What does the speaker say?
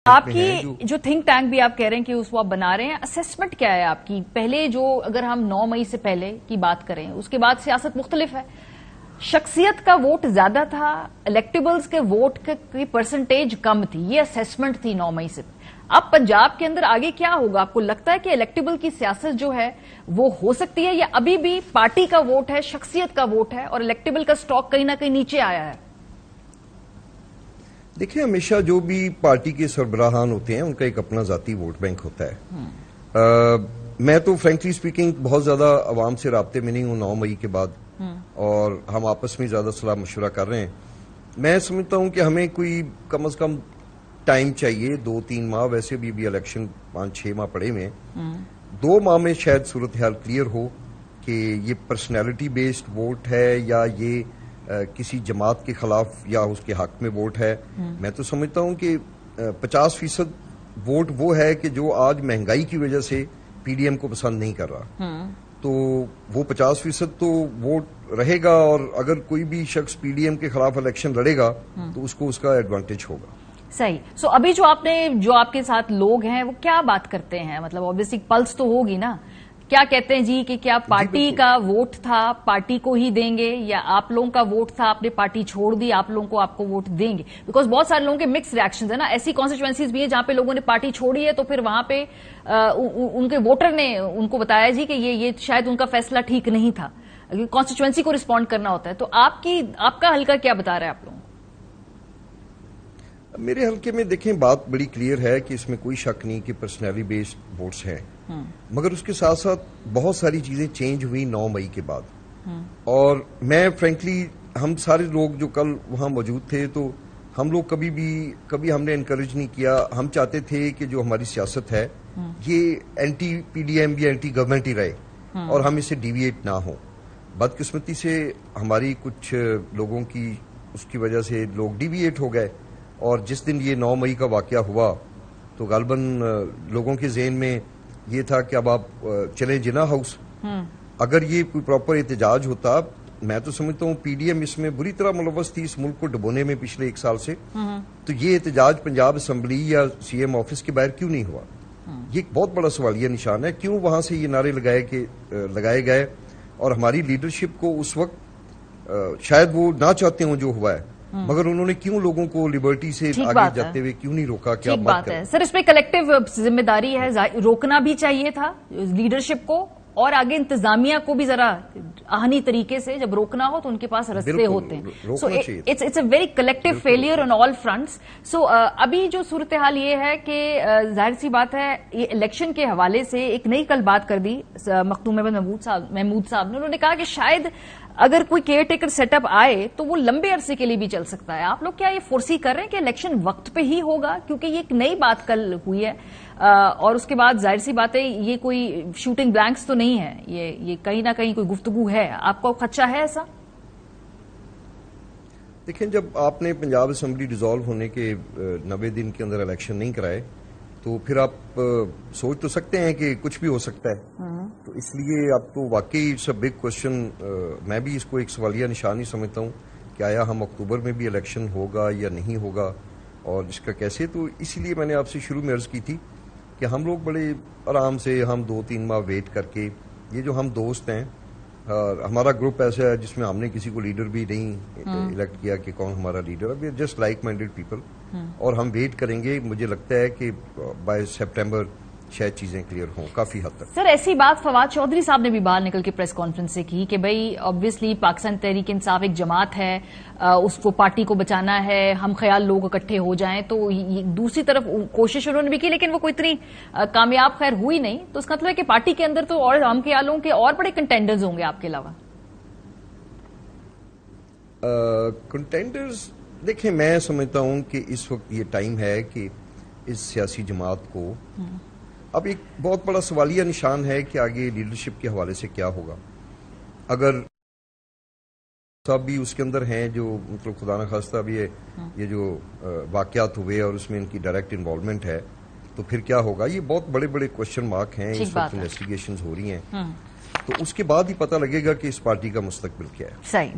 आपकी जो think tank भी आप कह रहे हैं कि उसको आप बना रहे हैं, असेसमेंट क्या है आपकी? पहले जो अगर हम 9 मई से पहले की बात करें, उसके बाद सियासत मुख्तलिफ है, शख्सियत का वोट ज्यादा था, इलेक्टेबल्स के वोट की परसेंटेज कम थी, ये असेसमेंट थी 9 मई से। अब पंजाब के अंदर आगे क्या होगा? आपको लगता है कि इलेक्टेबल की सियासत जो है वो हो सकती है, या अभी भी पार्टी का वोट है, शख्सियत का वोट है और इलेक्टेबल का स्टॉक कहीं ना कहीं नीचे आया है? देखिए, हमेशा जो भी पार्टी के सरबराहान होते हैं उनका एक अपना जाती वोट बैंक होता है। मैं तो फ्रेंकली स्पीकिंग बहुत ज्यादा आवाम से राब्ते में नहीं हूं 9 मई के बाद, और हम आपस में ज्यादा सलाह मशवरा कर रहे हैं। मैं समझता हूं कि हमें कोई कम से कम टाइम चाहिए, 2-3 माह। वैसे भी इलेक्शन 5-6 माह पड़े हुए हैं। 2 माह में शायद सूरत हाल क्लियर हो कि ये पर्सनैलिटी बेस्ड वोट है या ये किसी जमात के खिलाफ या उसके हक में वोट है। मैं तो समझता हूं कि 50% वोट वो है कि जो आज महंगाई की वजह से पीडीएम को पसंद नहीं कर रहा, तो वो 50% तो वोट रहेगा, और अगर कोई भी शख्स पीडीएम के खिलाफ इलेक्शन लड़ेगा तो उसको उसका एडवांटेज होगा। सही। सो अभी जो आपके साथ लोग हैं वो क्या बात करते हैं? मतलब ऑब्वियसली पल्स तो होगी ना, क्या कहते हैं जी कि क्या पार्टी का वोट था, पार्टी को ही देंगे, या आप लोगों का वोट था, आपने पार्टी छोड़ दी, आप लोगों को आपको वोट देंगे? बिकॉज बहुत सारे लोगों के मिक्स रिएक्शंस है ना। ऐसी कॉन्स्टिट्यूएंसीज भी है जहां पे लोगों ने पार्टी छोड़ी है तो फिर वहां पे उनके वोटर ने उनको बताया जी कि ये शायद उनका फैसला ठीक नहीं था। कॉन्स्टिट्यूएंसी को रिस्पॉन्ड करना होता है। तो आपका हल्का क्या बता रहा है आप लोगों? मेरे हल्के में देखें, बात बड़ी क्लियर है कि इसमें कोई शक नहीं कि पर्सनैलिटी बेस्ड वोट्स हैं, मगर उसके साथ साथ बहुत सारी चीजें चेंज हुई 9 मई के बाद। और मैं फ्रेंकली, हम सारे लोग जो कल वहां मौजूद थे, तो हम लोग कभी हमने इनकरेज नहीं किया। हम चाहते थे कि जो हमारी सियासत है ये एंटी पीडीएम या एंटी गवर्नमेंट ही रहे और हम इससे डिविएट ना हो। बदकिस्मती से हमारी कुछ लोगों की उसकी वजह से लोग डिविएट हो गए, और जिस दिन ये 9 मई का वाकया हुआ तो गालबन लोगों के ज़हन में ये था कि अब आप चले जिना हाउस। अगर ये कोई प्रॉपर एहतजाज होता, मैं तो समझता हूँ पीडीएम इसमें बुरी तरह मुलव्वस थी इस मुल्क को डुबोने में पिछले 1 साल से, तो ये एहतजाज पंजाब असम्बली या सीएम ऑफिस के बाहर क्यों नहीं हुआ? ये एक बहुत बड़ा सवालिया निशान है। क्यों वहां से ये नारे लगाए गए, और हमारी लीडरशिप को उस वक्त शायद वो ना चाहते हों जो हुआ है, मगर उन्होंने क्यों लोगों को लिबर्टी से आगे जाते हुए क्यों नहीं रोका? क्या बात है सर, इस पे कलेक्टिव जिम्मेदारी है, रोकना भी चाहिए था लीडरशिप को, और आगे इंतजामिया को भी जरा आहनी तरीके से जब रोकना हो तो उनके पास रास्ते होते हैं। So it's a very collective failure on all fronts. So अभी जो सूरत हाल ये है कि जाहिर सी बात है, ये इलेक्शन के हवाले से एक नई कल बात कर दी मखदूम महमूद साहब ने। उन्होंने कहा कि शायद अगर कोई केयर टेकर सेटअप आए तो वो लंबे अरसे के लिए भी चल सकता है। आप लोग क्या ये फोर्सी कर रहे हैं कि इलेक्शन वक्त पे ही होगा? क्योंकि ये एक नई बात कल हुई है, और उसके बाद जाहिर सी बात है ये कोई शूटिंग ब्लैंक्स तो नहीं है, ये कहीं ना कहीं कोई गुफ्तगू है। आपको खदशा है ऐसा? देखें, जब आपने पंजाब असम्बली डिसॉल्व होने के 90 दिन के अंदर इलेक्शन नहीं कराए, तो फिर आप सोच तो सकते हैं कि कुछ भी हो सकता है। तो इसलिए अब तो वाकई इट्स अ बिग क्वेश्चन। मैं भी इसको एक सवालिया निशान ही समझता हूँ कि आया हम अक्टूबर में भी इलेक्शन होगा या नहीं होगा, और इसका कैसे। तो इसीलिए मैंने आपसे शुरू में अर्ज की थी कि हम लोग बड़े आराम से हम 2-3 माह वेट करके, ये जो हम दोस्त हैं, हमारा ग्रुप ऐसा है जिसमें हमने किसी को लीडर भी नहीं इलेक्ट किया कि कौन हमारा लीडर, अब जस्ट लाइक माइंडेड पीपल, और हम वेट करेंगे। मुझे लगता है कि बाय सितंबर शायद चीजें क्लियर हों काफी हद तक। सर, ऐसी बात फवाद चौधरी साहब ने भी बाहर निकल के प्रेस कॉन्फ्रेंस से की कि भाई ऑब्वियसली पाकिस्तान तहरीक इंसाफ एक जमात है, उसको पार्टी को बचाना है, हम ख्याल लोग इकट्ठे हो जाएं। तो दूसरी तरफ कोशिश उन्होंने भी की, लेकिन वो कोई इतनी कामयाब खैर हुई नहीं। तो इसका मतलब है कि पार्टी के अंदर तो और हम ख्यालों के और बड़े कंटेंडर्स होंगे आपके अलावा। कंटेंडर्स देखें, मैं समझता हूं कि इस वक्त ये टाइम है कि इस सियासी जमात को अब एक बहुत बड़ा सवालिया निशान है कि आगे लीडरशिप के हवाले से क्या होगा। अगर सब भी उसके अंदर हैं जो मतलब खुदा न खास्ता भी ये जो वाकयात हुए और उसमें इनकी डायरेक्ट इन्वॉल्वमेंट है, तो फिर क्या होगा? ये बहुत बड़े बड़े क्वेश्चन मार्क हैं। इस वक्त इन्वेस्टिगेशंस हो रही हैं, तो उसके बाद ही पता लगेगा कि इस पार्टी का मुस्तकबिल क्या है। सही।